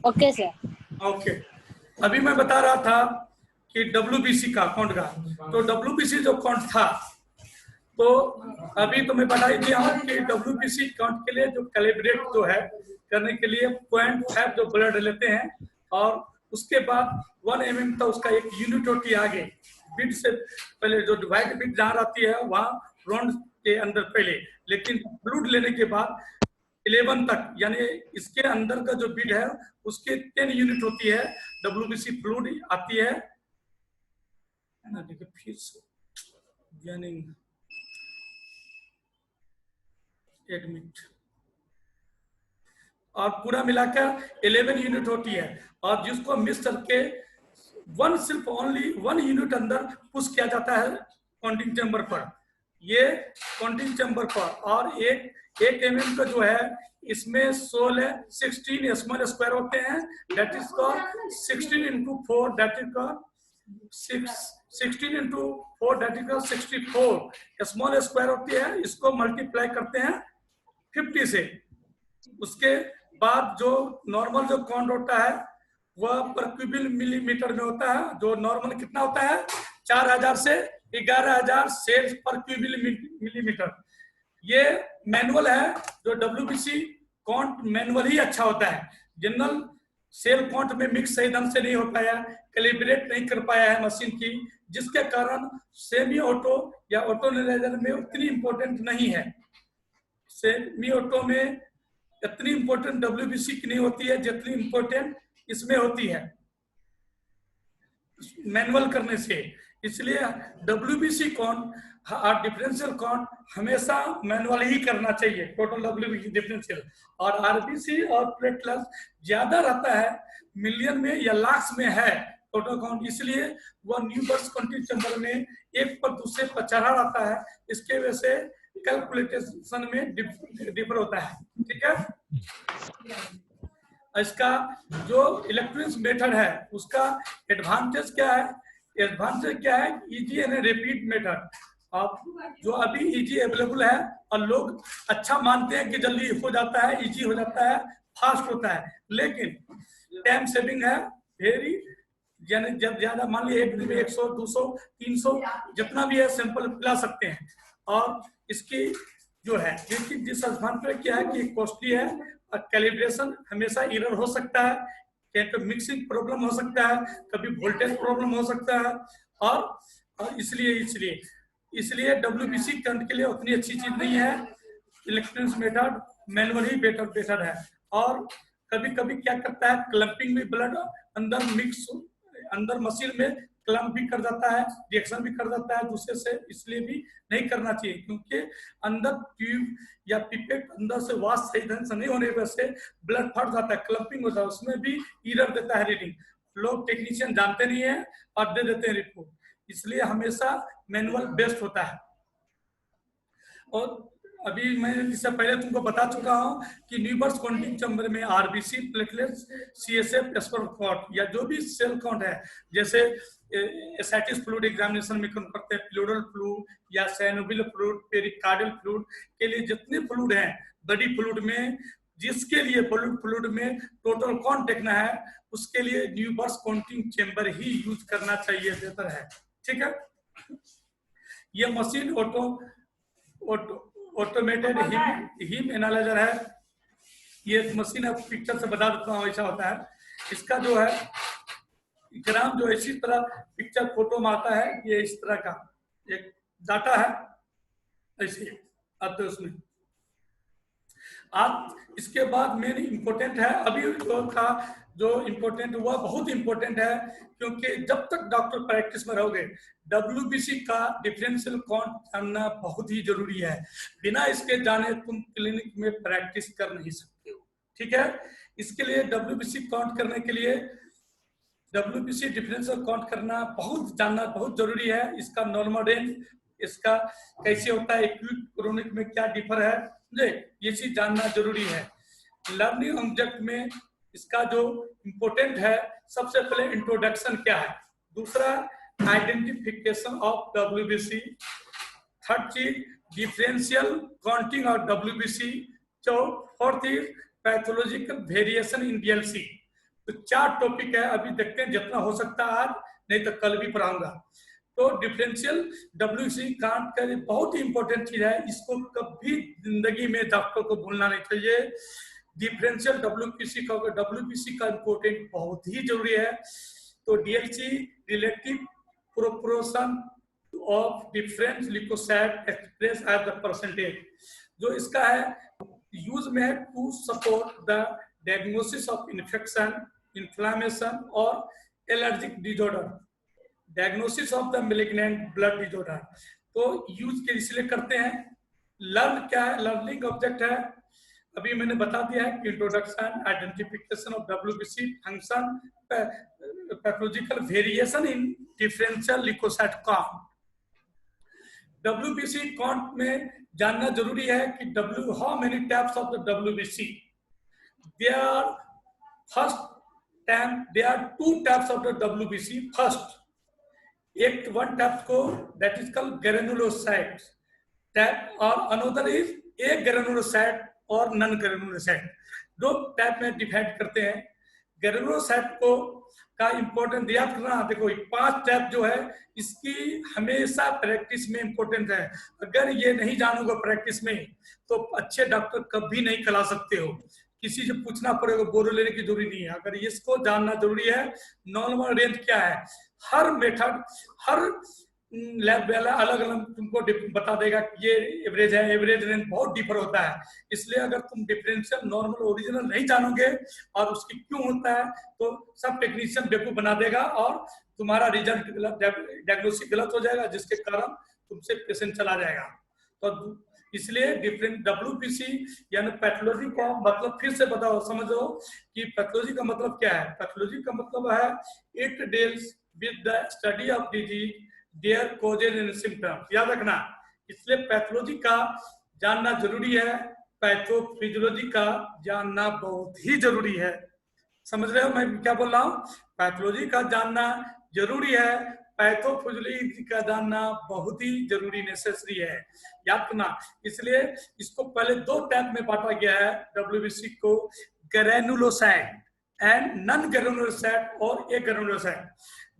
Okay sir. Okay, अभी मैं बता रहा था कि डब्ल्यूबीसी का काउंट का, तो डब्ल्यूबीसी जो काउंट था, तो अभी तो मैं बता ही दिया हूँ कि डब्ल्यूबीसी काउंट के लिए जो कैलिब्रेट जो है करने के लिए 0.5 जो ब्लड लेते हैं, और उसके बाद 1 mm तक उसका एक यूनिट होती है आगे बीट से पहले, जो डिवाइड बीट जहाँ रहती है वहाँ राउंड के अंदर पहले, लेकिन ब्लड लेने के बाद 11 तक, यानी इसके अंदर का जो बीट है उसके 10 यूनिट होती है, डब्ल्यूबीसी फ्लूइड आती है। देखिए फिर एडमिट, और पूरा मिलाकर 11 यूनिट होती है, और जिसको मिस करके सिर्फ ओनली 1 यूनिट अंदर पुश किया जाता है काउंटिंग चैम्बर पर, ये काउंटिंग चैम्बर पर। और एक mm का जो है इसमें 16 स्मॉल स्क्वायर होते हैं, that is called 16 into 4, that is called 16 into 4, that is called 64 small square होती है। इसको मल्टीप्लाई करते हैं 50 से। उसके बाद जो नॉर्मल जो काउंट होता है वह पर क्यूबिक मिलीमीटर में होता है, जो नॉर्मल कितना होता है 4000 से 11000 सेल्स पर क्यूबिक मिलीमीटर। ये मैनुअल है, जो डब्ल्यूबीसी काउंट मैनुअल ही अच्छा होता है, जनरल सेल काउंट में मिक्स सही ढंग से नहीं हो पाया, कैलिब्रेट नहीं कर पाया है मशीन की, जिसके कारण सेमी ऑटो या ऑटो एनालाइजर में उतनी इंपॉर्टेंट नहीं है। सेमी ऑटो में इतनी इंपॉर्टेंट डब्ल्यूबीसी की नहीं होती है जितनी इंपॉर्टेंट इसमें होती है मैनुअल करने से। इसलिए डब्ल्यूबीसी काउंट और डिफरेंशियल काउंट हमेशा मैनुअल ही करना चाहिए, टोटल डब्ल्यूबीसी डिफरेंशियल। और आरबीसी और प्लेटलेट्स ज्यादा रहता है, मिलियन में या लाख में है टोटल काउंट, इसलिए वह न्यू बर्थ काउंटिंग चैम्बर में एक पर दूसरे पर चढ़ा रहता है, इसके वजह से कैलकुलेशन में डिफर होता है। ठीक है, इसका जो इलेक्ट्रॉनिक्स मेथड है उसका एडवांटेज क्या है? एडवांटेज क्या है? Easy and repeat method. अब जो अभी इजी अवेलेबल है और लोग अच्छा मानते हैं कि जल्दी हो जाता है, इजी हो जाता है, फास्ट होता है, लेकिन टाइम सेविंग है वेरी। यानी जब ज्यादा मान लीजिए एक दिन में 100, 200, 300 जितना भी है सैंपल पिला सकते हैं। और इसकी जो है डिसएडवांटेज क्या है कि कॉस्टली है, कैलिब्रेशन हमेशा एरर हो सकता है, कहीं मिक्सिंग प्रॉब्लम हो सकता है, कभी वोल्टेज प्रॉब्लम हो सकता है, और इसलिए डब्ल्यूबीसी करंट के लिए उतनी अच्छी चीज नहीं है। इलेक्ट्रॉनिक्स मेथड मैनुअल ही बेटर है। और कभी कभी क्या करता है, क्लम्पिंग में ब्लड अंदर मशीन में क्लम्प भी कर जाता है, रिएक्शन भी कर जाता है दूसरे से, इसलिए भी नहीं करना चाहिए, क्योंकि अंदर ट्यूब या पिपेट अंदर से वाश सही ढंग से नहीं होने की वजह से ब्लड फट जाता है, क्लम्पिंग होता है, उसमें भी एरर देता है रीडिंग। लोग टेक्नीशियन जानते नहीं है और दे देते हैं रिपोर्ट, इसलिए हमेशा मैनुअल बेस्ट होता है। और अभी मैं इससे पहले तुमको बता चुका हूं कि न्यूबर्स काउंटिंग चैम्बर में आरबीसी, प्लेटलेट्स, सीएसएफ, काउंट या जो भी सेल काउंट है, जैसे एसाइटिस फ्लूइड एग्जामिनेशन में करते हैं, प्लूरल फ्लूइड या साइनोवियल फ्लूइड, पेरिकार्डियल फ्लूइड के लिए जितने फ्लूइड हैं बॉडी फ्लूइड में, जिसके लिए फ्लूइड में टोटल काउंट देखना है, उसके लिए न्यूबर्स काउंटिंग चैम्बर ही यूज करना चाहिए, बेहतर है। ठीक है, ये मशीन ऑटोमेटेड हीम एनालाइजर है। ये मशीन अब पिक्चर से बता देता हूँ, ऐसा होता है। इसका जो है ग्राम जो इसी तरह पिक्चर फोटो में आता है, ये इस तरह का एक डाटा है, ऐसे आते उसमें। आप इसके बाद मेन इम्पोर्टेंट है, अभी जो इम्पोर्टेंट हुआ बहुत इम्पोर्टेंट है, क्योंकि जब तक डॉक्टर प्रैक्टिस में रहोगे डब्ल्यूबीसी का डिफरेंशियल काउंट जानना बहुत ही जरूरी है। बिना इसके जाने तुम क्लिनिक में प्रैक्टिस कर नहीं सकते हो। ठीक है, इसके लिए डब्ल्यूबीसी काउंट करने के लिए डब्ल्यूबीसी डिफरेंशियल काउंट करना जानना बहुत जरूरी है। इसका नॉर्मल रेंज, इसका कैसे होता है, एक्यूट क्रोनिक में क्या डिफर है, ये चीज जानना जरूरी है। लर्निंग ऑब्जेक्ट में इसका जो इम्पोर्टेंट है, सबसे पहले इंट्रोडक्शन क्या है, दूसरा आइडेंटिफिकेशन ऑफ डब्ल्यूबीसी, थर्ड चीज differential counting of WBC, fourth is pathological variation in DLC, तो 4 टॉपिक है, अभी देखते हैं जितना हो सकता है आज, नहीं तो कल भी पढ़ाऊंगा। तो डिफरेंशियल WBC कांट का बहुत ही इंपॉर्टेंट चीज है, इसको कभी जिंदगी में डॉक्टर को भूलना नहीं चाहिए। डिफरेंशियल WBC का इंपॉर्टेंट बहुत ही जरूरी है। तो DLC relative proportion of different leucocyte express as the percentage, जो इसका है यूज में है to support the diagnosis of infection, inflammation और allergic disorder, diagnosis of the malignant blood disorder. तो यूज के इसलिए करते हैं। लर्न क्या है, लर्निंग ऑब्जेक्ट है, अभी मैंने बता दिया है कि introduction, identification of WBC, function, pathological variation in differential leucocyte count. WBC count में जानना जरूरी है कि how many types of the WBC, there are 2 types of the WBC। First एक वन टाइप को that is called granulocyte type, और another is agranulocyte और non granulocyte. 2 type में डिवाइड करते हैं। ग्रेनुलोसाइट को का इंपॉर्टेंट याद करना, देखो 5 टाइप जो है इसकी हमेशा प्रैक्टिस में इंपॉर्टेंट है। अगर ये नहीं जानोगे प्रैक्टिस में तो अच्छे डॉक्टर कभी नहीं करा सकते हो, किसी से पूछना पड़ेगा, बोरो लेने की जरूरी नहीं है। अगर इसको जानना जरूरी है, नॉर्मल रेंज क्या है, हर मेथड हर लैब वाला अलग अलग तुमको बता देगा कि ये एवरेज है, एवरेज रेंज बहुत डिफर होता है। इसलिए अगर तुम डिफरेंशियल नॉर्मल ओरिजिनल नहीं जानोगे और उसकी क्यों होता है तो सब टेक्नीशियन बेवकूफ बना देगा और तुम्हारा रिजल्ट डायग्नोसिस गलत हो जाएगा, जिसके कारण तुमसे पेशेंट चला जाएगा। तो इसलिए डिफरेंट WBC यानी पैथोलॉजी का मतलब फिर से बताओ, समझो कि पैथोलॉजी का मतलब क्या है। पैथोलॉजी का मतलब है it deals with the study of disease, their causes and symptoms. याद रखना, इसलिए पैथोलॉजी का जानना जरूरी है, पैथोफिजियोलॉजी का जानना बहुत ही जरूरी है। समझ रहे हो मैं क्या बोल रहा हूँ? पैथोलॉजी का जानना जरूरी है, पैथोफिजियोलॉजी का जानना बहुत ही जरूरी नेसेसरी है, याद रखना। इसलिए इसको पहले 2 टाइप में बांटा गया है WBC को, ग्रेनुलोसाइट एंड नॉन ग्रेनुलोसाइट और ए ग्रेनुलोसाइट।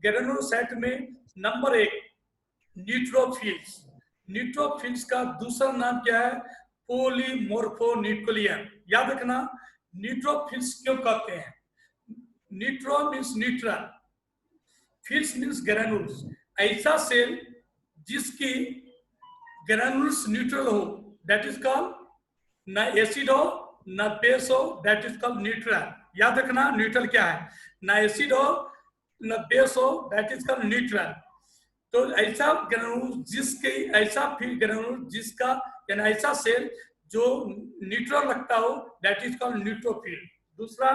ग्रेनुलोसाइट में नंबर 1 न्यूट्रोफिल्स। न्यूट्रोफिल्स का दूसरा नाम क्या है? पॉलीमॉर्फोन्यूक्लियर। याद रखना, न्यूट्रोफिल्स क्यों कहते हैं? न्यूट्रो मीन्स न्यूट्रल, फिल्स मीन्स ग्रेनुल्स। ऐसा सेल जिसकी ग्रेनुल्स न्यूट्रल हो दैट इज कॉल्ड, ना एसिड हो ना बेस हो दैट इज कॉल्ड न्यूट्रल। याद रखना, न्यूट्रल क्या है? ना एसिड हो ना बेस हो दैट इज कॉल्ड न्यूट्रल। तो ऐसा ग्रेनुल जिसके, ऐसा फिल ग्रेनुल जिसका यानी ऐसा सेल जो न्यूट्रल रखता हो दैट इज कॉल्ड न्यूट्रोफिल। दूसरा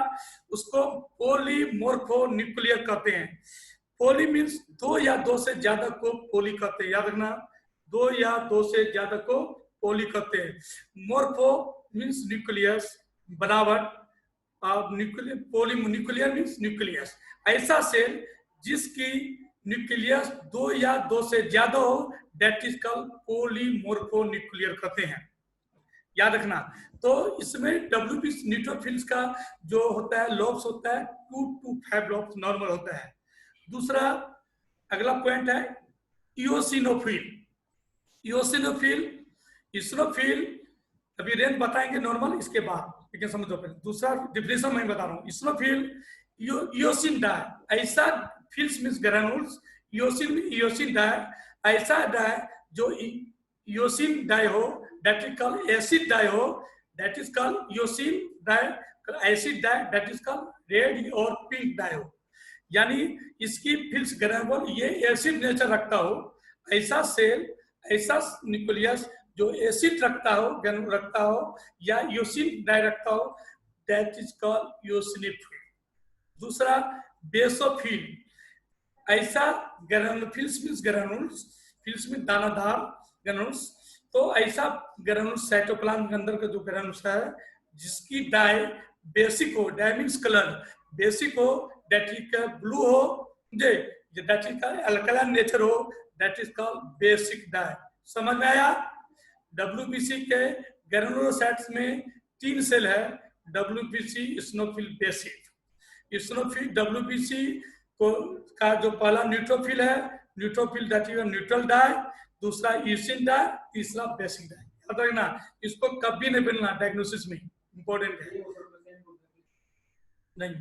उसको पॉलीमॉर्फोन्यूक्लियर कहते हैं। पोली मीन्स 2 या 2 से ज्यादा को पोली कहते हैं। याद रखना, 2 या 2 से ज्यादा को पोली कहते हैं। मोर्फो मीन्स न्यूक्लियस, बनावट, पॉलीन्यूक्लियर मीन्स न्यूक्लियस। ऐसा सेल जिसकी न्यूक्लियस 2 या 2 से ज्यादा हो दैट इज कॉल्ड पॉलीमॉर्फोन्यूक्लियर कहते हैं। याद रखना। तो इसमें WBC न्यूट्रोफिल्स का जो होता है लॉब्स होता है 2 to 5 लॉब्स नॉर्मल होता है। दूसरा अगला पॉइंट है इओसिनोफिल। इओसिनोफिल, इसनोफिल अभी रेंज बताएंगे नॉर्मल इसके बाद, लेकिन समझो पहले दूसरा डिफिनेशन मैं बता रहा हूँ। इसनोफिल इओसिन डाई, ऐसा phils means granules, eosin dye ऐसा डाई जो इओसिन डाई हो that is called acid dye हो that is called eosin dye, acid dye that is called red और पिंक डाई हो। यानी इसकी फिल्स ग्रेनुल ये एसिड नेचर रखता हो, ऐसा सेल, ऐसा न्यूक्लियस जो एसिड रखता हो, ग्रेनुल रखता हो या इओसिन डाई रखता हो दैट इज कॉल्ड इओसिनोफिल। दूसरा बेसोफिल, ऐसा ग्रेनुलोफिल्स मींस ग्रेनुल्स, फिल्स में दानादार ग्रेनुल्स। तो ऐसा ग्रेनुल्स साइटोप्लाज्म के अंदर का जो ग्रेनुल्स है जिसकी डाई बेसिक हो, डाई मींस कलर, बेसिक हो दैट इज ब्लू हो, दैट इज अल्कलाइन नेचर हो that is called basic dye. समझ में आया? WBC के ग्रेनुलोसाइट्स में 3 सेल है, WBC, eosinophil, basic. Eosinophil WBC को का जो पहला न्यूट्रोफिल है, neutrophil that is neutral dye, दूसरा ईसिन डाई, तीसरा बेसिक डाई। याद रखना, इसको कभी नहीं मिलना डायग्नोसिस में, इंपॉर्टेंट है नहीं।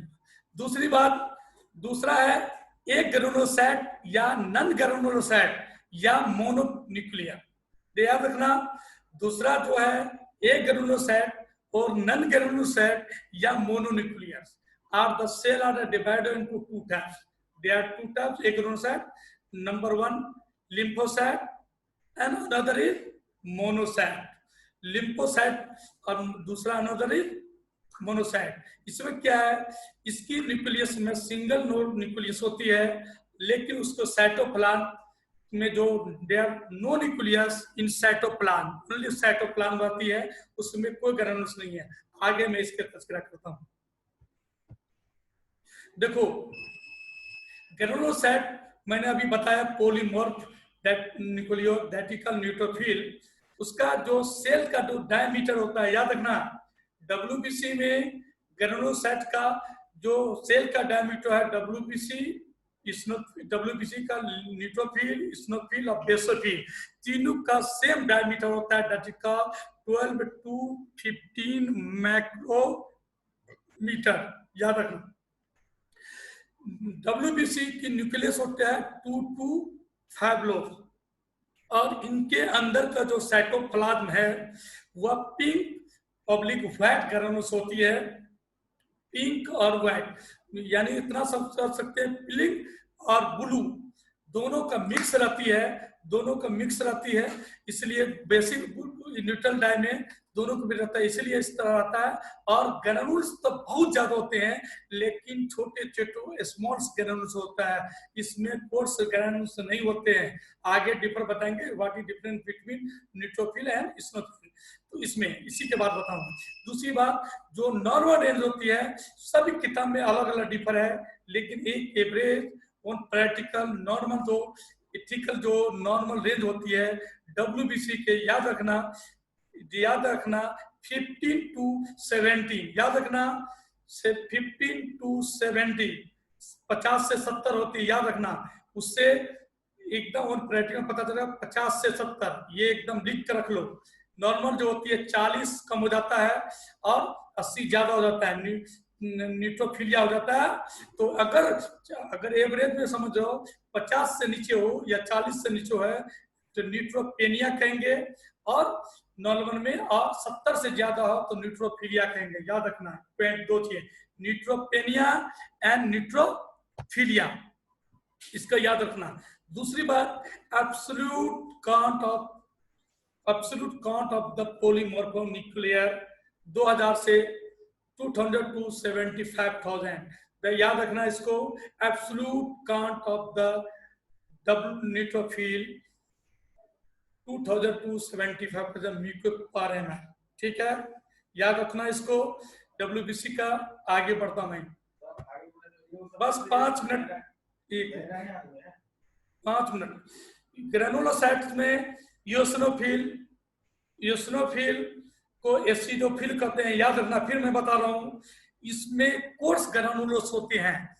दूसरी बात, दूसरा है एक ग्रेनुलोसाइट या नन ग्रेनुलोसाइट या मोनोन्यूक्लियर। याद रखना, दूसरा जो है एक ग्रेनुलोसाइट और नन ग्रेनुलोसाइट या mononuclear are the cell are divided into two types. There are two types एक granulocyte, number 1 lymphocyte and another is monocyte। lymphocyte और दूसरा अनदर इज मोनोसाइट। इसमें क्या है, इसकी न्यूक्लियस में सिंगल नोड न्यूक्लियस होती है, लेकिन उसको साइटोप्लाज्म में जो there no nucleus in cytoplasm, only cytoplasm रहती है, उसमें कोई ग्रेनुल्स नहीं है। आगे मैं इसके तस्करा करता हूं। देखो ग्रेनुलोसाइट मैंने अभी बताया पॉलीमॉर्फ न्यूक्लियोलैटिकल न्यूट्रोफिल, उसका जो सेल का जो डायमीटर होता है, याद रखना डब्ल्यूबीसी में ग्रेनुलोसाइट का जो सेल का डायमीटर है डब्ल्यूबीसी, डब्ल्यूबीसी का न्यूट्रोफिल, इस्नोफिल और बेसोफिल, तीनों का सेम डायमीटर होता है, दैट इज का 12 to 15 माइक्रोमीटर। याद रखना डब्ल्यूबीसी की न्यूक्लियस होता है 2 to 5 लोब, और इनके अंदर का जो साइटोप्लाज्म है वह पिंक पब्लिक व्हाइट ग्रेनुल्स होती है, पिंक और व्हाइट, यानी इतना सब कर सकते हैं पिंक और ब्लू दोनों का मिक्स रहती है, दोनों का मिक्स रहती है, इसलिए बेसिक न्यूट्रल डाई में दोनों को भी रहता है, इसलिए इस तरह रहता है। और ग्रेनुल्स तो बहुत ज्यादा होते हैं, लेकिन छोटे छोटे स्मॉल ग्रेनुल्स होता है, इसमें कोर्स ग्रेनुल्स नहीं होते हैं। आगे डिफर बताएंगे what is difference between neutrophil and eosinophil, तो इसमें इसी के बाद बताऊंगा। दूसरी बात, जो नॉर्मल रेंज होती है, सभी किताब में अलग अलग डिफर है, लेकिन एक एवरेज और प्रैक्टिकल नॉर्मल जो इथिकल जो नॉर्मल रेंज होती है डब्ल्यूबीसी के, याद रखना 15 to 17, याद रखना 15 to 70, 50 से 70 होती है, याद रखना। उससे एकदम और प्रैक्टिकल पता चलेगा 50 से 70, ये एकदम लिख कर रख लो। नॉर्मल जो होती है 40 कम हो जाता है और 80 ज्यादा हो जाता है, न्यूट्रोफिलिया हो जाता है। तो अगर एवरेज में समझो 50 से नीचे हो या 40 से नीचे है तो न्यूट्रोपेनिया कहेंगे, और नॉर्मल में और 70 से ज्यादा हो तो न्यूट्रोफिलिया कहेंगे। याद रखना पॉइंट दो चीज, न्यूट्रोपेनिया एंड न्यूट्रोफिलिया, इसका याद रखना। दूसरी बात, absolute count of the polymorphonuclear 2000 से 200 to 75,000। याद रखना इसको, absolute count of the neutrophil 2000 to 75,000 μ/m है, ठीक है, याद रखना इसको। डब्ल्यूबीसी का आगे बढ़ता मैं, बस 5 मिनट, ठीक है 5 मिनट। ग्रेनुलोसाइट्स में यूसिनोफिल को एसिडोफिल कहते हैं, याद रखना। फिर मैं बता रहा हूं, इसमें कोर्स ग्रेनुलोस होते हैं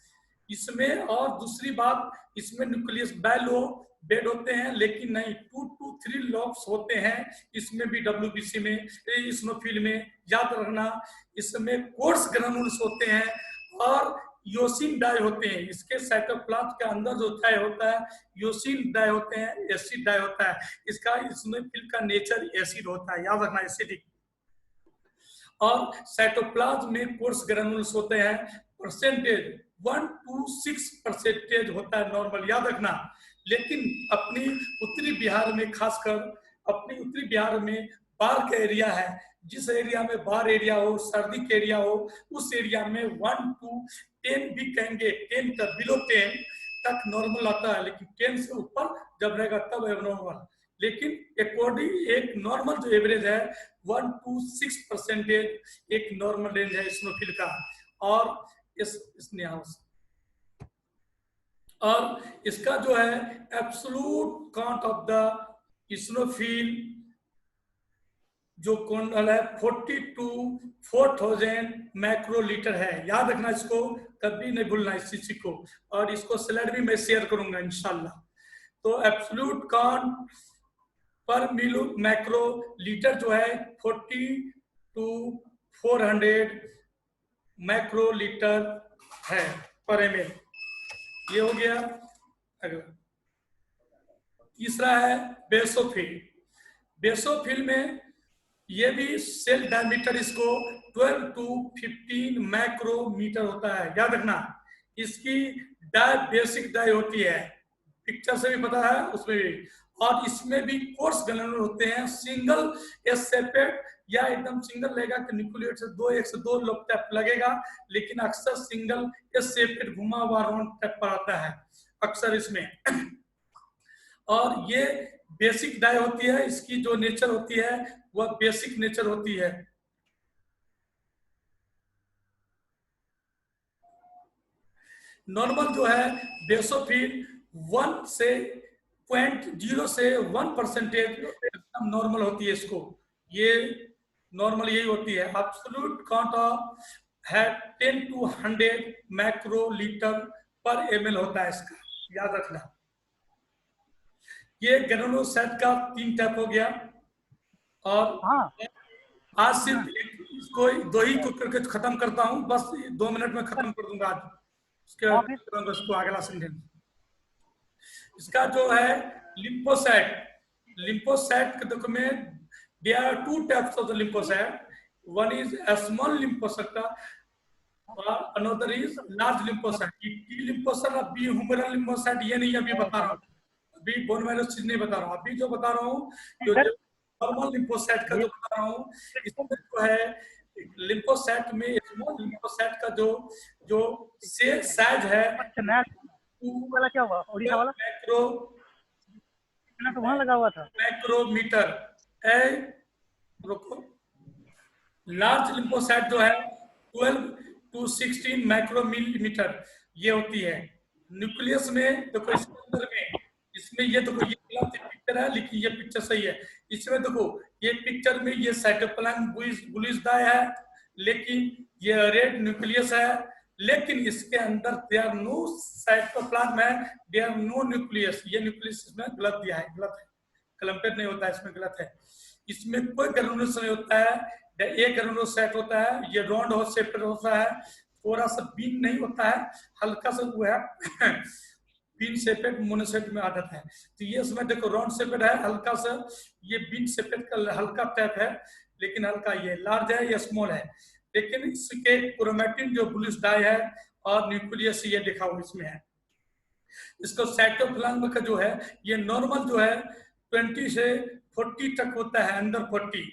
इसमें, और दूसरी बात इसमें न्यूक्लियस बैलो बेड होते हैं, लेकिन नहीं 2 to 3 लॉब्स होते हैं इसमें भी, डब्ल्यूबीसी में, इस्नोफिल में। याद रखना इसमें कोर्स ग्रेनुल्स होते हैं और योसिन डाई होते हैं। इसके साइटोप्लाज्म के अंदर जो डाई होता है योसिन डाई होते हैं, एसिड डाई होता है। इसका इस्नोफिल का नेचर एसिड होता है, याद रखना एसिडिक। और साइटोप्लाज्म में कोर्स ग्रेनुल्स होते हैं, परसेंटेज 1 to 6% होता है नॉर्मल, याद रखना। लेकिन अपनी उत्तरी बिहार में, खासकर अपनी उत्तरी बिहार में बाढ़ का एरिया है, जिस एरिया में बाढ़ एरिया हो, सर्दी के एरिया हो, उस एरिया में 1 to 10 भी कहेंगे, 10 का बिलो 10 तक नॉर्मल आता है, लेकिन 10 से ऊपर जब रहेगा तब एबनॉर्मल। लेकिन अकॉर्डिंग एक नॉर्मल जो एवरेज है 1 to 6% एक नॉर्मल रेंज है इस्नोफिल का। और इसका जो है absolute count of the eosinophil जो कॉन्डल है 40 to 4000 मैक्रोलीटर है। याद रखना इसको, कभी नहीं भूलना इस चीज को, और इसको स्लाइड भी मैं शेयर करूंगा इंशाल्लाह। तो एब्सोल्यूट काउंट पर मिलो मैक्रो लीटर जो है 40 to 400 मैक्रो लीटर है पर एम। ये हो गया। अगला तीसरा है बेसोफिल। बेसोफिल में ये भी सेल डायमीटर इसको 12 to 15 मैक्रोमीटर होता है। याद रखना, इसकी डाई बेसिक डाई होती है, पिक्चर से भी पता है उसमें भी। और इसमें भी कोर्स ग्रेनुल होते हैं, सिंगल एसेपेट या एकदम सिंगल लगेगा कि न्यूक्लियोटाइड से एक से दो लोग टैप लगेगा, लेकिन अक्सर सिंगल एसेपेट घुमा हुआ राउंड टैप पर आता है अक्सर इसमें। और ये बेसिक डाई होती है, इसकी जो नेचर होती है वह बेसिक नेचर होती है। नॉर्मल जो है बेसोफिल 1 से 0.0 से 1% एकदम नॉर्मल होती है इसको। ये नॉर्मल यही होती है। एब्सोल्यूट काउंट ऑफ है 10 to 100 मैक्रोलीटर पर एमएल होता है इसका, याद रखना। ये ग्रेनुलोसाइट का 3 टाइप हो गया। और आज सिर्फ इसको 2 ही को करके खत्म करता हूं, बस 2 मिनट में खत्म कर दूंगा आज। उसके अगला सेंटेंस इसका जो है लिम्फोसाइट। लिम्फोसाइट के देखो में there are 2 types of the lymphocyte. One is small lymphocyte और another is large lymphocyte. T lymphocyte और बी ह्यूमरल लिम्फोसाइट ये नहीं अभी बता रहा हूँ, अभी बोन मैरो चीज नहीं बता रहा हूँ। अभी जो बता रहा हूँ जो नॉर्मल लिम्फोसाइट का जो बता रहा हूँ, इसमें जो है लिम्फोसाइट में स्मॉल लिम्फोसाइट का जो सेल साइज है वाला क्या हुआ ओडिशा वाला मैक्रो तो वहां लगा हुआ था मैक्रोमीटर है। रुको, लार्ज लिम्फोसाइट जो है 12 to 16 माइक्रोमीटर ये होती है। न्यूक्लियस में देखो इसके अंदर में इसमें ये देखो ये पिक्चर है, लेकिन ये पिक्चर सही है। इसमें देखो ये पिक्चर में ये साइटोप्लाज्म बुलिश डाई है, लेकिन ये रेड न्यूक्लियस है, लेकिन इसके अंदर देयर नो साइटोप्लाज्म है, देयर नो न्यूक्लियस। ये न्यूक्लियस इसमें गलत दिया है, गलत है, क्लम्पेट नहीं होता है इसमें, गलत है। इसमें कोई ग्रेनुलोस नहीं होता है, एक ग्रेनुलोसाइट होता है, ये राउंड हो सेपरेट होता है, थोड़ा सा बीन नहीं होता है, हल्का सा वो है बीन सेपेट मोनोसेट में आदत है। तो ये इसमें देखो राउंड सेपेट है, हल्का सा ये बीन सेपेट का हल्का टाइप है, लेकिन हल्का ये लार्ज है या स्मॉल है। लेकिन इसके क्रोमेटिन जो ब्लूइश डाई है और न्यूक्लियस ये लिखा हुआ इसमें है। इसको साइटोप्लाज्म का जो है ये नॉर्मल जो है 20 से 40 तक होता है, अंडर 40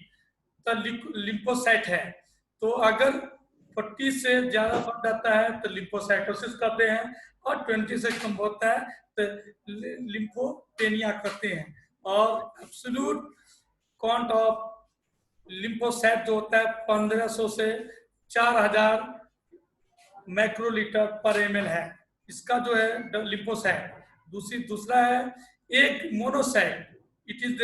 तो लिम्फोसाइट है। तो अगर 40 से ज्यादा बढ़ जाता है तो लिम्फोसाइटोसिस करते हैं, और 20 से कम होता है तो लिम्फोपेनिया करते हैं। और एब्सोल्यूट काउंट ऑफ लिम्फोसाइट जो होता है 1500 से 4000 मैक्रोलीटर पर एमएल है इसका जो है लिम्फोसाइट। दूसरा है एक monocyte. It is the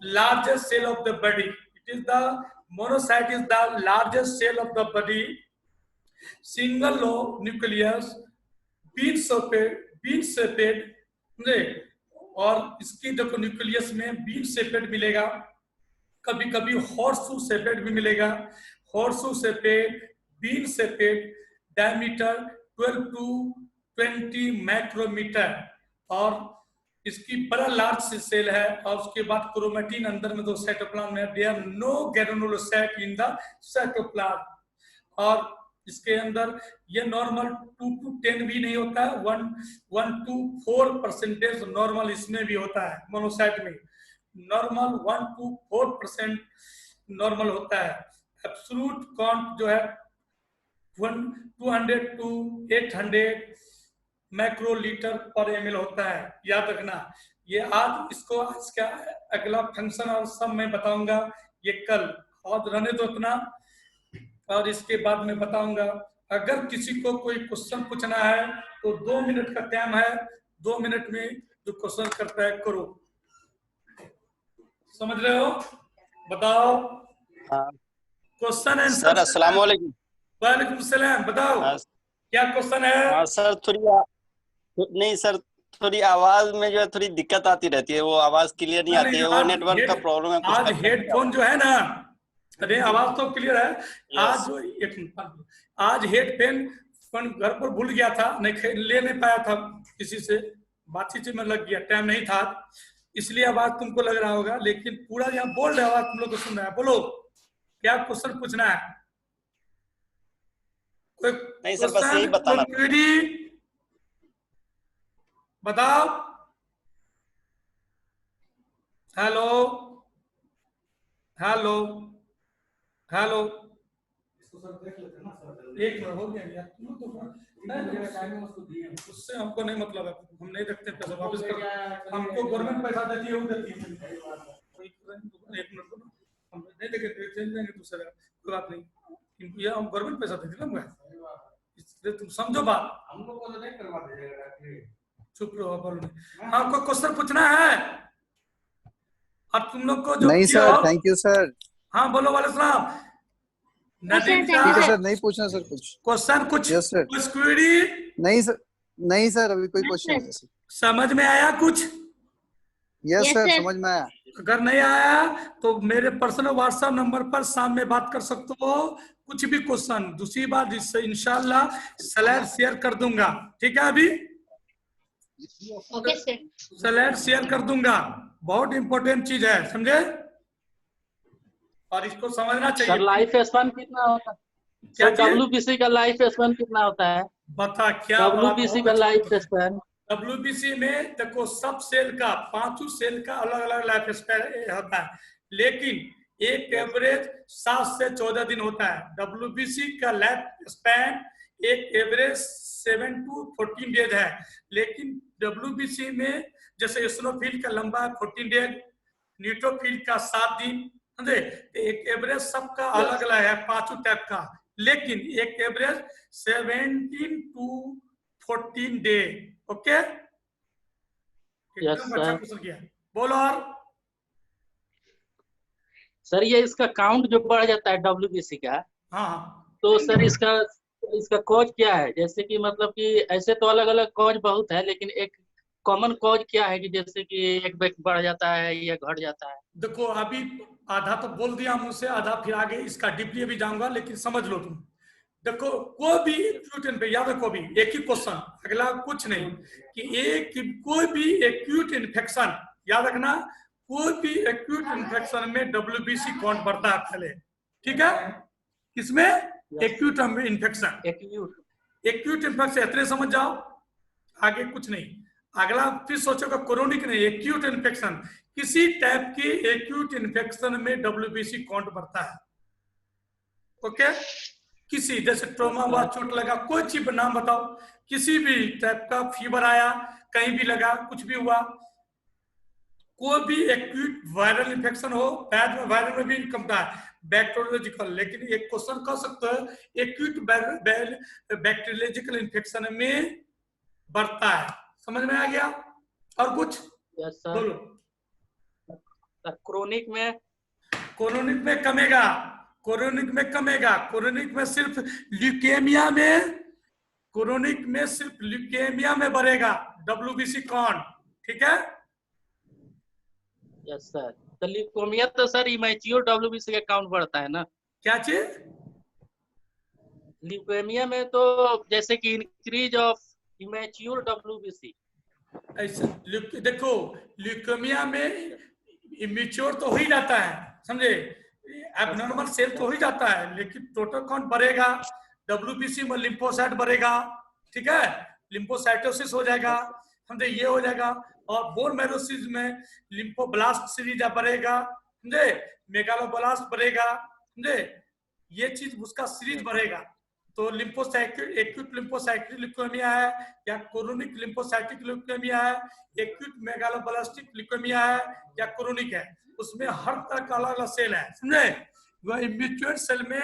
largest cell of the body. It is the monocyte is the largest cell of the body, single lobe nucleus, bean shaped और इसकी देखो न्यूक्लियस में बीन सेपेड मिलेगा, कभी कभी हॉर्सशू सेपेड भी मिलेगा। Horseshoe shaped, bean shaped, diameter 12 to 20 micrometer, और इसकी बड़ा लार्ज सेल है। और उसके बाद क्रोमेटिन अंदर में दो साइटोप्लाज्म है, there no granulocyte in the cytoplasm. और इसके अंदर ये नॉर्मल 2 to 10 भी नहीं होता है, 1 to 4% नॉर्मल इसमें भी होता है। मोनोसाइट में नॉर्मल 1 to 4% नॉर्मल होता है। एब्सोल्यूट काउंट जो है 200 to 800 मैक्रोलीटर पर एमएल होता है, याद रखना। ये आज इसको आज का अगला फंक्शन और सब मैं बताऊंगा ये कल, और रहने दो इतना, और इसके बाद मैं बताऊंगा। अगर किसी को कोई क्वेश्चन पूछना है तो 2 मिनट का टाइम है, 2 मिनट में जो क्वेश्चन करता है करो। समझ रहे हो? बताओ। हाँ क्वेश्चन आंसर। सर, अस्सलाम वालेकुम। वालेकुम सलाम, बताओ हाँ क्या क्वेश्चन है। हाँ सर, नहीं सर, थोड़ी आवाज में जो है थोड़ी दिक्कत आती रहती है, वो आवाज क्लियर नहीं आती नहीं, है, वो नेटवर्क का प्रॉब्लम है कुछ आज लगता है हेडफोन जो है ना, अरे आवाज तो क्लियर है। आज यस। जो आज हेडफोन फोन घर पर भूल गया था, नहीं ले नहीं पाया था, किसी से बातचीत में लग गया, टाइम नहीं था, इसलिए आवाज तुमको लग रहा होगा, लेकिन पूरा यहाँ बोल रहे आवाज तुम लोग को सुन रहा है। बोलो क्या क्वेश्चन पूछना है, कोई नहीं सर, बस यही क्वेश्चन, कोई बताना था। क्वेरी बताओ। हेलो हेलो हेलो, एक मिनट हो गया यार, तुम तो उससे हमको नहीं मतलब है, हम नहीं रखते पैसा वापस कर, हमको गवर्नमेंट पैसा देती है, वो देती है। एक मिनट को हम नहीं देंगे, चेंज देंगे दूसरा, कोई बात नहीं, क्योंकि ये हम गवर्नमेंट पैसा देती है ना, इसलिए तुम समझो बात। हम लोग को नहीं करवा दीजिएगा, चुप रहो, बोलो नहीं। हाँ, कोई क्वेश्चन पूछना है अब तुम लोग को जो नहीं किया सर, हो। Thank you sir. हाँ बोलो वाले साहब। नदीम ठीक है साहब, सर, नहीं पूछना सर कुछ। क्वेश्चन कुछ, यस सर। कुछ क्वेरी नहीं सर, नहीं सर, अभी कोई क्वेश्चन नहीं है सर। समझ में आया कुछ? यस सर, समझ में आया। अगर नहीं आया तो मेरे पर्सनल व्हाट्सएप नंबर पर शाम में बात कर सकते हो, कुछ भी क्वेश्चन। दूसरी बात, इससे इंशाल्लाह स्लाइड शेयर कर दूंगा, ठीक है? अभी ओके सर। स्लाइड शेयर कर दूंगा, बहुत इंपॉर्टेंट चीज है, समझे? और इसको समझना सर चाहिए। लाइफ स्पैन कितना होता है? क्या सर चीज? डब्ल्यूबीसी का लाइफ स्पैन कितना होता है? बता क्या बात। डब्ल्यूबीसी का लाइफ स्पैन। डब्ल्यूबीसी में देखो सब सेल का, पांचों सेल का अलग अलग लाइफ स्पैन होता है, लेकिन एक एवरेज 7 से 14 दिन होता है। डब्ल्यूबीसी का लाइफ स्पैन एक एवरेज 7 to 14 डेज है, लेकिन डब्ल्यूबीसी में जैसे एसनोफिल का लंबा है 14 डेज, न्यूट्रोफिल का 7 दिन, समझे? एक एवरेज सबका अलग अलग है, पांचों टाइप का, लेकिन एक एवरेज 17 to 14 डे। ओके, एकदम अच्छा क्वेश्चन किया। बोलो और। सर ये इसका काउंट जो बढ़ जाता है डब्ल्यूबीसी का, हाँ तो सर इसका कॉज क्या है? जैसे कि मतलब कि ऐसे तो अलग अलग कॉज बहुत है, लेकिन एक कॉमन कॉज क्या है कि जैसे कि एक बैक बढ़ जाता है या घट जाता है? देखो, अभी आधा तो बोल दिया मुझसे, आधा फिर आगे इसका डीपली भी जाऊंगा, लेकिन समझ लो तुम। देखो, कोई भी एक्यूट पे याद रखो, भी एक ही क्वेश्चन, अगला कुछ नहीं, कि कोई भी एक्यूट इन्फेक्शन, याद रखना, कोई भी एक्यूट इन्फेक्शन में डब्ल्यूबीसी काउंट बढ़ता है पहले, ठीक है? किसमें? Acute infection. एक्यूट इन्फेक्शन इतने समझ जाओ, आगे कुछ नहीं। अगला फिर सोचोगे क्रोनिक नहीं, एक्यूट इन्फेक्शन, किसी टाइप की एक्यूट इन्फेक्शन में डब्ल्यूबीसी काउंट बढ़ता है। ओके, किसी जैसे ट्रोमा हुआ, चोट लगा, कोई चीज नाम बताओ, किसी भी टाइप का फीवर आया, कहीं भी लगा, कुछ भी हुआ, कोई भी एक्यूट वायरल इन्फेक्शन हो, वायरल में भी कमता है, बैक्टीरियोलॉजिकल, लेकिन एक क्वेश्चन कर सकते हो एक्यूट बैक्टीरियोलॉजिकल इन्फेक्शन में बढ़ता है। समझ में आ गया? और कुछ? Yes sir. बोलो। क्रोनिक में कमेगा, क्रोनिक में कमेगा, क्रोनिक में सिर्फ ल्यूकेमिया में, क्रोनिक में सिर्फ ल्यूकेमिया में बढ़ेगा डब्ल्यूबीसी काउंट, ठीक है? Yes sir. तो ल्यूकेमिया तो सर इमैच्योर डब्ल्यूबीसी का काउंट बढ़ता है ना? क्या चीज? ल्यूकेमिया में तो जैसे कि इंक्रीज ऑफ इमैच्योर डब्ल्यूबीसी। ऐसा देखो, ल्यूकेमिया में इमेच्योर तो हो ही जाता है, समझे? एबनॉर्मल सेल तो हो ही जाता है, लेकिन टोटल काउंट बढ़ेगा, डब्ल्यूबीसी में लिम्फोसाइट बढ़ेगा, ठीक है? लिम्फोसाइटोसिस हो जाएगा, समझे? ये हो जाएगा। और बोन मैरोसिस में लिम्फोब्लास्ट सीरीज बढ़ेगा, समझे? मेगालोब्लास्ट बढ़ेगा, समझे? ये चीज उसका सीरीज बढ़ेगा। तो लिम्फोसाइटिक, एक्यूट लिम्फोसाइटिक ल्यूकेमिया है, या क्रोनिक लिम्फोसाइटिक ल्यूकेमिया है, एक्यूट मेगालोब्लास्टिक ल्यूकेमिया है, या क्रोनिक है, उसमें हर तरह का अलग अलग सेल है, समझे? वह इम्मेच्योर सेल में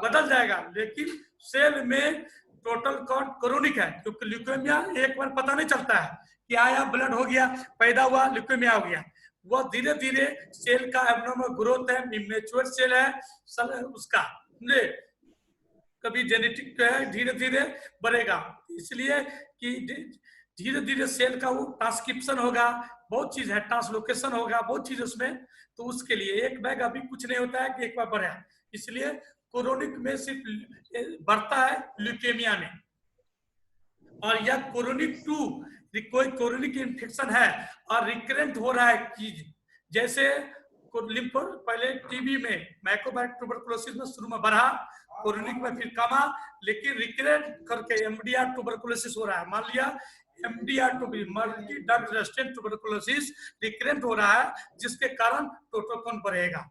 बदल जाएगा, लेकिन सेल में टोटल काउंट क्रोनिक है, क्योंकि ल्यूकेमिया एक बार पता नहीं चलता है कि आया, ब्लड हो गया, पैदा हुआ, ल्यूकेमिया हो गया, वह धीरे धीरे सेल का एब्नॉर्मल ग्रोथ है, इमेच्योर सेल है उसका, समझे, कभी जेनेटिक है धीरे धीरे बढ़ेगा, इसलिए कि धीरे धीरे सेल का वो ट्रांसक्रिप्शन होगा, बहुत चीज है, ट्रांसलोकेशन होगा, बहुत चीज उसमें, तो उसके लिए एक बैग अभी कुछ नहीं होता है कि एक बार बढ़ा, इसलिए कोरोनिक में सिर्फ बढ़ता है ल्यूकेमिया में, और यह कोरोनिक 2 कोई कोरोनिक इन्फेक्शन है और रिकरेंट हो रहा है कि जैसे पहले टीबी में माइकोबैक्टर ट्यूबरकुलोसिस में शुरू में बढ़ा, कोरोनिक में फिर कमा, लेकिन रिकरेंट करके एमडीआर ट्यूबरकुलोसिस हो रहा है, मान लिया MDR multi drug resistant tuberculosis recurrent हो रहा है, जिसके कारण टोटोकॉन बढ़ेगा,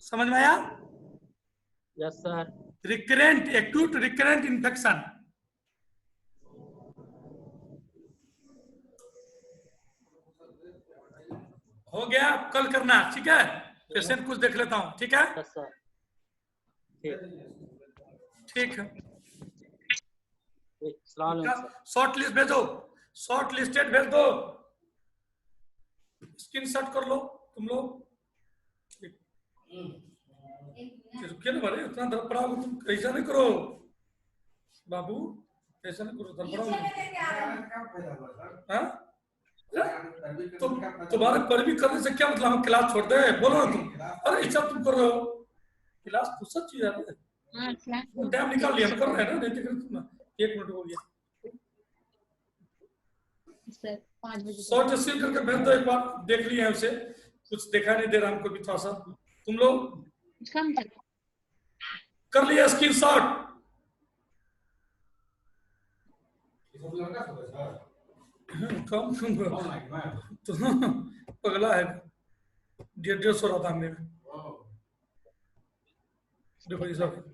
समझ में आया? Yes sir. Recurrent, acute recurrent infection, हो गया, कल करना, ठीक है? पेशेंट कुछ देख लेता हूँ, ठीक है? यस सर, ठीक है, सलाम। शॉर्ट लिस्ट भेजो, शॉर्ट लिस्टेड भेज दो, स्क्रीनशॉट कर लो तुम लोग, रुकिए ना भाई, इतना धड़पड़ा तुम ऐसा नहीं करो बाबू, ऐसा नहीं करो, धड़पड़ा। तुम्हारे पैरवी करने से क्या मतलब, हम क्लास छोड़ दे, बोलो ना तुम, अरे ऐसा तुम कर रहे हो, क्लास तो सब चीज है, टाइम निकाल लिया, कर रहे हैं ना, नहीं तो 1 मिनट हो गया, सर 5 बजे शॉर्ट स्क्रीन करके भेज दो, एक बार देख लिए हैं उसे, कुछ देखा नहीं दे रहा हमको भी, थोड़ा सा तुम लोग कर लिया स्क्रीनशॉट, कम तो पगला है, 150 रहा था हमने, देखो ये सब